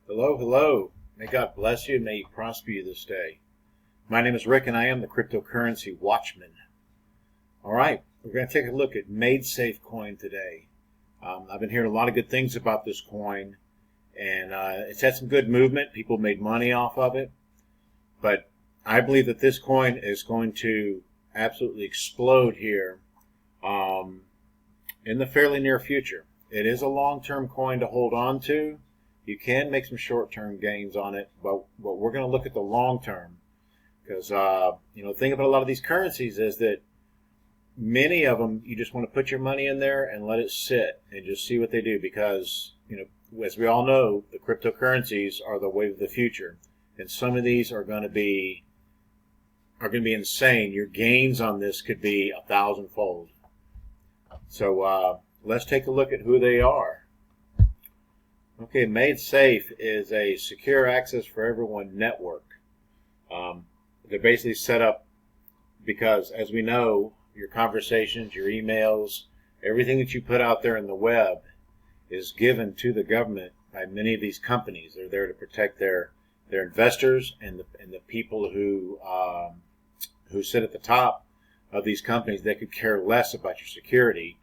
Hello, hello. May God bless you and may He prosper you this day. My name is Rick and I am the cryptocurrency Watchman. All right, we're going to take a look at MaidSafeCoin today. I've been hearing a lot of good things about this coin, and it's had some good movement. People made money off of it, but I believe that this coin is going to absolutely explode here in the fairly near future. It is a long-term coin to hold on to. You can make some short-term gains on it, but we're going to look at the long-term because, the thing about a lot of these currencies is that many of them, you just want to put your money in there and let it sit and just see what they do because, as we all know, the cryptocurrencies are the wave of the future. And some of these are going to be insane. Your gains on this could be 1,000-fold. So let's take a look at who they are. Okay, Maid Safe is a secure access for everyone network. They're basically set up because, as we know, your conversations, your emails, everything that you put out there in the web is given to the government by many of these companies. They're there to protect their investors and the people who sit at the top of these companies. They could care less about your security.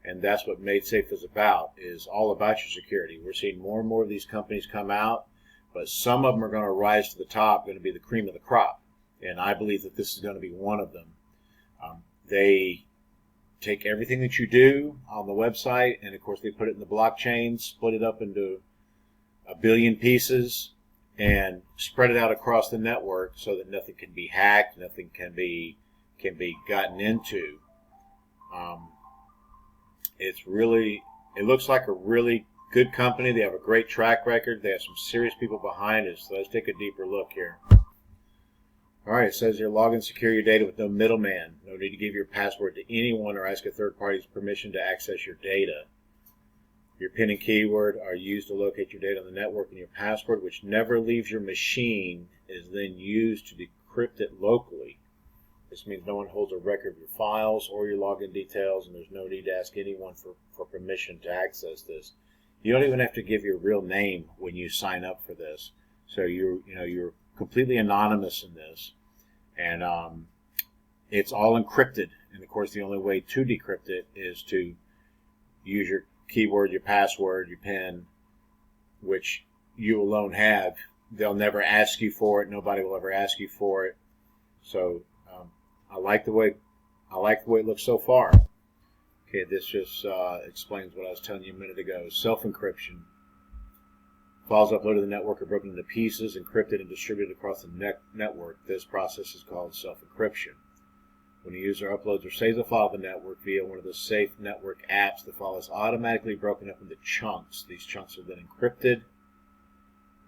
And that's what MaidSafe is about, is all about your security. We're seeing more and more of these companies come out, but some of them are going to rise to the top, going to be the cream of the crop. And I believe that this is going to be one of them. They take everything that you do on the website, and of course they put it in the blockchain, split it up into a billion pieces, and spread it out across the network so that nothing can be hacked, nothing can be gotten into. It looks like a really good company. They have a great track record. They have some serious people behind it. So let's take a deeper look here. All right, it says here, log in, secure your data with no middleman. No need to give your password to anyone or ask a third party's permission to access your data. Your PIN and keyword are used to locate your data on the network, and your password, which never leaves your machine, is then used to decrypt it locally. This means no one holds a record of your files or your login details, and there's no need to ask anyone for permission to access this. You don't even have to give your real name when you sign up for this. So you're completely anonymous in this, and it's all encrypted. And of course, the only way to decrypt it is to use your keyword, your password, your PIN, which you alone have. They'll never ask you for it. Nobody will ever ask you for it. So I like the way it looks so far. Okay, this just explains what I was telling you a minute ago. Self-encryption. Files uploaded to the network are broken into pieces, encrypted, and distributed across the network. This process is called self-encryption. When a user uploads or saves a file to the network via one of the safe network apps, the file is automatically broken up into chunks. These chunks are then encrypted,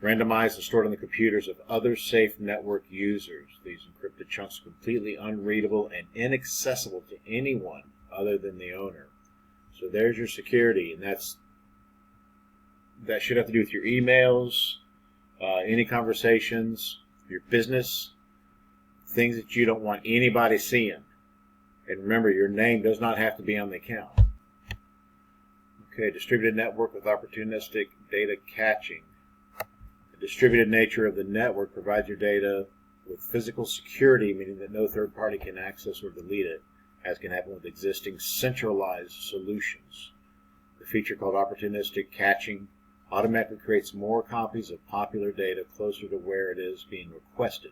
randomized, and stored on the computers of other safe network users. These encrypted chunks are completely unreadable and inaccessible to anyone other than the owner. So there's your security, and that should have to do with your emails, any conversations, your business, things that you don't want anybody seeing. And remember, your name does not have to be on the account. Okay, distributed network with opportunistic data catching. The distributed nature of the network provides your data with physical security, meaning that no third party can access or delete it, as can happen with existing centralized solutions. The feature called opportunistic catching automatically creates more copies of popular data closer to where it is being requested.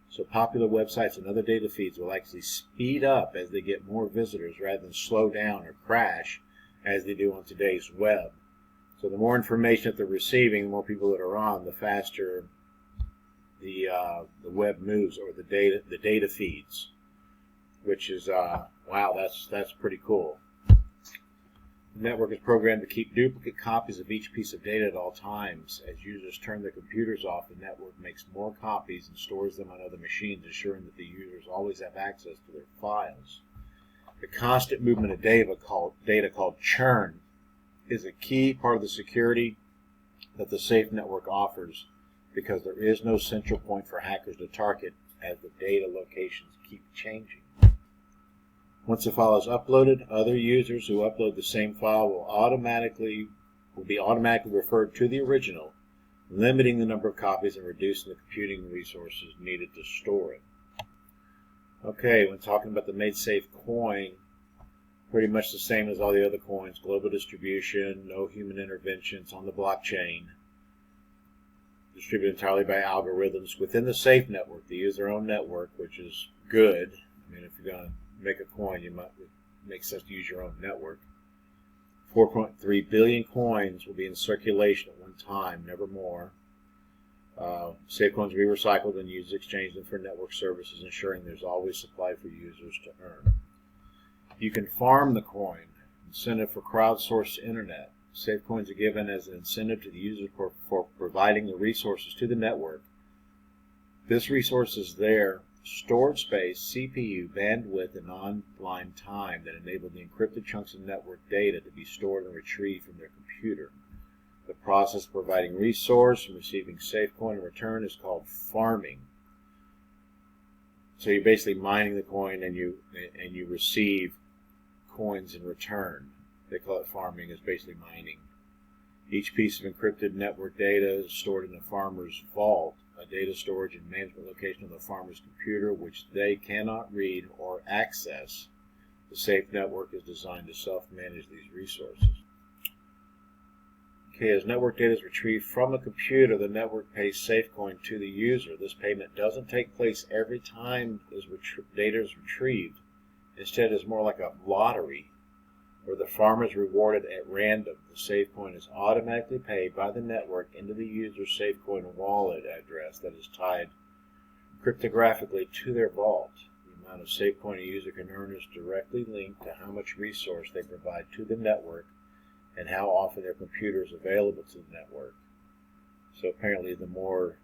So popular websites and other data feeds will actually speed up as they get more visitors rather than slow down or crash as they do on today's web. So the more information that they're receiving, the more people that are on, the faster the web moves, or the data feeds, which is wow, that's pretty cool. The network is programmed to keep duplicate copies of each piece of data at all times. As users turn their computers off, the network makes more copies and stores them on other machines, ensuring that the users always have access to their files. The constant movement of data called churn is a key part of the security that the safe network offers, because there is no central point for hackers to target as the data locations keep changing. Once a file is uploaded, other users who upload the same file will be automatically referred to the original, limiting the number of copies and reducing the computing resources needed to store it. Okay, when talking about the MaidSafe coin, pretty much the same as all the other coins. Global distribution, no human interventions on the blockchain. Distributed entirely by algorithms within the Safe network. They use their own network, which is good. I mean, if you're going to make a coin, it makes sense to use your own network. 4.3 billion coins will be in circulation at one time, never more. Safe coins will be recycled and used to exchange them for network services, ensuring there's always supply for users to earn. You can farm the coin, incentive for crowdsourced internet. Safe coins are given as an incentive to the user for providing the resources to the network. This resource is their stored space, CPU, bandwidth, and online time that enable the encrypted chunks of network data to be stored and retrieved from their computer. The process of providing resource and receiving safe coin in return is called farming. So you're basically mining the coin and you receive coins in return. They call it farming. It's basically mining. Each piece of encrypted network data is stored in the farmer's vault, a data storage and management location of the farmer's computer, which they cannot read or access. The Safe network is designed to self-manage these resources. Okay, as network data is retrieved from a computer, the network pays SafeCoin to the user. This payment doesn't take place every time data is retrieved. Instead, it's more like a lottery, where the farmer is rewarded at random. The SafeCoin is automatically paid by the network into the user's SafeCoin wallet address that is tied cryptographically to their vault. The amount of SafeCoin a user can earn is directly linked to how much resource they provide to the network and how often their computer is available to the network. So apparently the more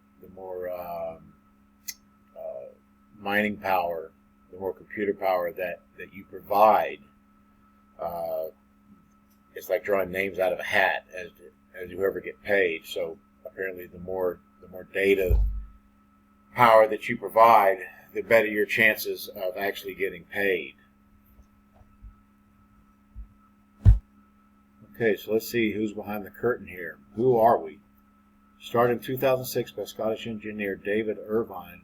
mining power, the more computer power that you provide, it's like drawing names out of a hat as you ever get paid. So apparently the more data power that you provide, the better your chances of actually getting paid. Okay, so let's see who's behind the curtain here. Who are we? Started in 2006 by Scottish engineer David Irvine,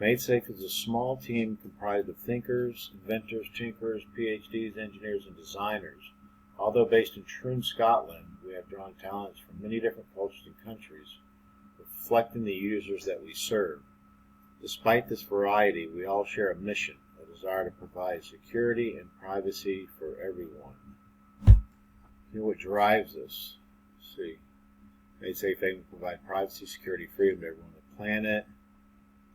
MaidSafe is a small team comprised of thinkers, inventors, tinkerers, PhDs, engineers, and designers. Although based in Troon, Scotland, we have drawn talents from many different cultures and countries, reflecting the users that we serve. Despite this variety, we all share a mission, a desire to provide security and privacy for everyone. Here's what drives us. Let's see. MaidSafe aims to provide privacy, security, freedom to everyone on the planet.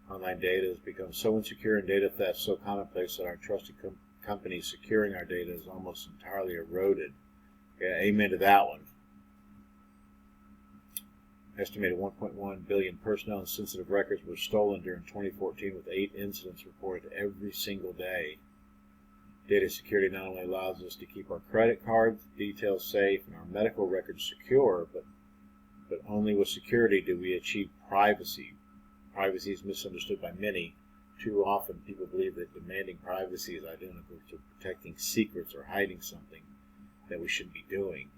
Online data has become so insecure and data theft so commonplace that our trusted companies securing our data is almost entirely eroded. Yeah, amen to that one. Estimated 1.1 billion personnel and sensitive records were stolen during 2014, with 8 incidents reported every single day. Data security not only allows us to keep our credit cards details safe and our medical records secure, but only with security do we achieve privacy. Privacy is misunderstood by many. Too often people believe that demanding privacy is identical to protecting secrets or hiding something that we shouldn't be doing.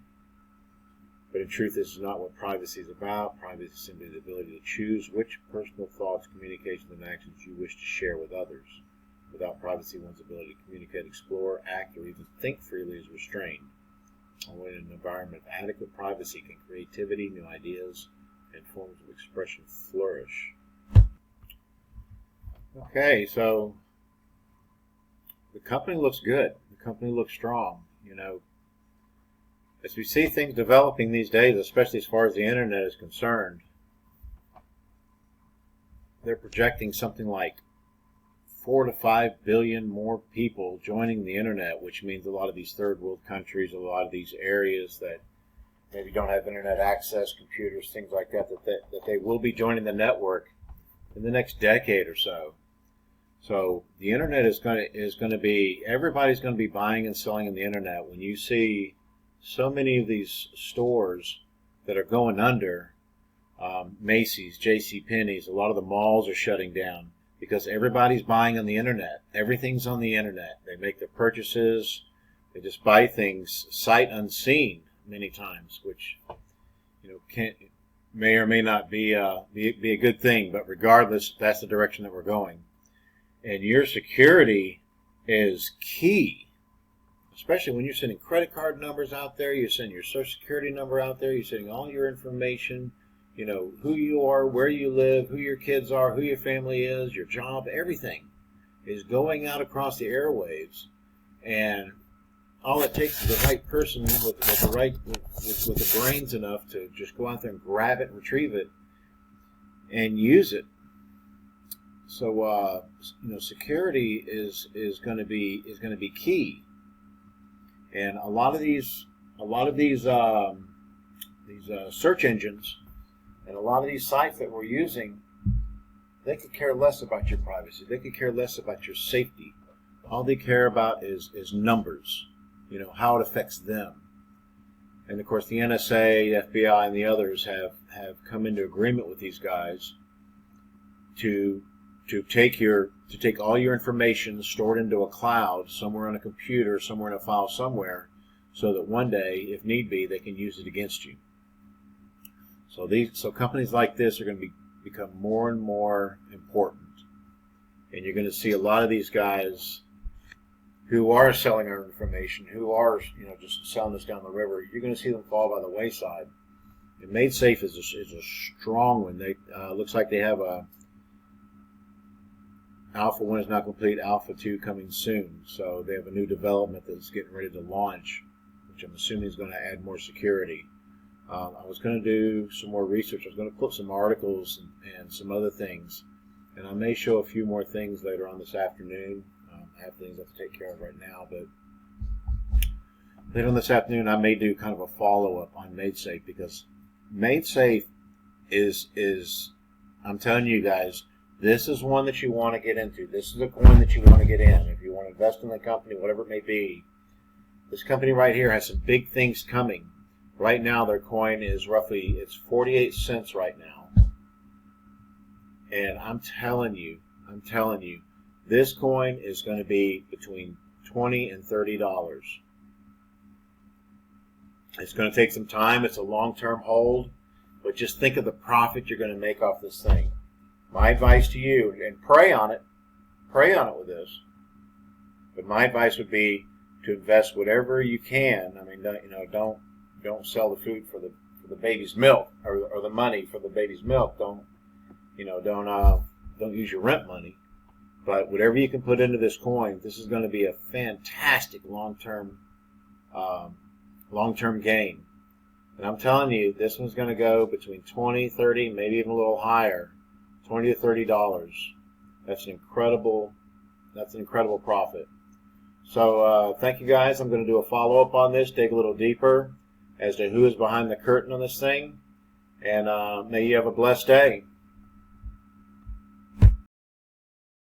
But in truth, this is not what privacy is about. Privacy is simply the ability to choose which personal thoughts, communications, and actions you wish to share with others. Without privacy, one's ability to communicate, explore, act, or even think freely is restrained. Only in an environment of adequate privacy can creativity, new ideas, and forms of expression flourish. Okay, so the company looks good. The company looks strong. You know, as we see things developing these days, especially as far as the internet is concerned, they're projecting something like 4 to 5 billion more people joining the internet, which means a lot of these third world countries, a lot of these areas that maybe don't have internet access, computers, things like that, that they will be joining the network in the next decade or so. So the internet is going to be, everybody's going to be buying and selling on the internet. When you see so many of these stores that are going under, Macy's, JCPenney's, a lot of the malls are shutting down because everybody's buying on the internet. Everything's on the internet. They make their purchases. They just buy things sight unseen many times, which may or may not be be a good thing, but regardless, that's the direction that we're going. And your security is key, especially when you're sending credit card numbers out there, you're sending your social security number out there, you're sending all your information, you know, who you are, where you live, who your kids are, who your family is, your job, everything is going out across the airwaves. And all it takes is the right person with the brains enough to just go out there and grab it, retrieve it, and use it. So you know, security is going to be key. And a lot of these search engines and a lot of these sites that we're using, they could care less about your privacy. They could care less about your safety. All they care about is numbers, you know, how it affects them. And of course, the NSA, the FBI, and the others have come into agreement with these guys to take all your information stored into a cloud somewhere on a computer, somewhere in a file somewhere, so that one day, if need be, they can use it against you. So companies like this are going to become more and more important, and you're going to see a lot of these guys who are selling our information, who are, you know, just selling us down the river. You're going to see them fall by the wayside. And MaidSafe is a strong one. They looks like they have a Alpha 1 is not complete, Alpha 2 coming soon. So they have a new development that's getting ready to launch, which I'm assuming is going to add more security. I was going to do some more research. I was going to put some articles and some other things. And I may show a few more things later on this afternoon. I have things I have to take care of right now. But later on this afternoon, I may do kind of a follow-up on MaidSafe, because MaidSafe is, I'm telling you guys, this is one that you want to get into. This is a coin that you want to get in. If you want to invest in the company, whatever it may be, this company right here has some big things coming. Right now, their coin is roughly, it's 48 cents right now. And I'm telling you, this coin is going to be between $20 and $30. It's going to take some time. It's a long-term hold. But just think of the profit you're going to make off this thing. My advice to you, and pray on it with this, but my advice would be to invest whatever you can. I mean, you know, don't sell the food for the baby's milk, or the money for the baby's milk. Don't use your rent money. But whatever you can put into this coin, this is going to be a fantastic long-term gain. And I'm telling you, this one's going to go between 20, 30, maybe even a little higher, $20 to $30. That's an incredible profit. So thank you guys. I'm going to do a follow-up on this, dig a little deeper as to who is behind the curtain on this thing. And may you have a blessed day.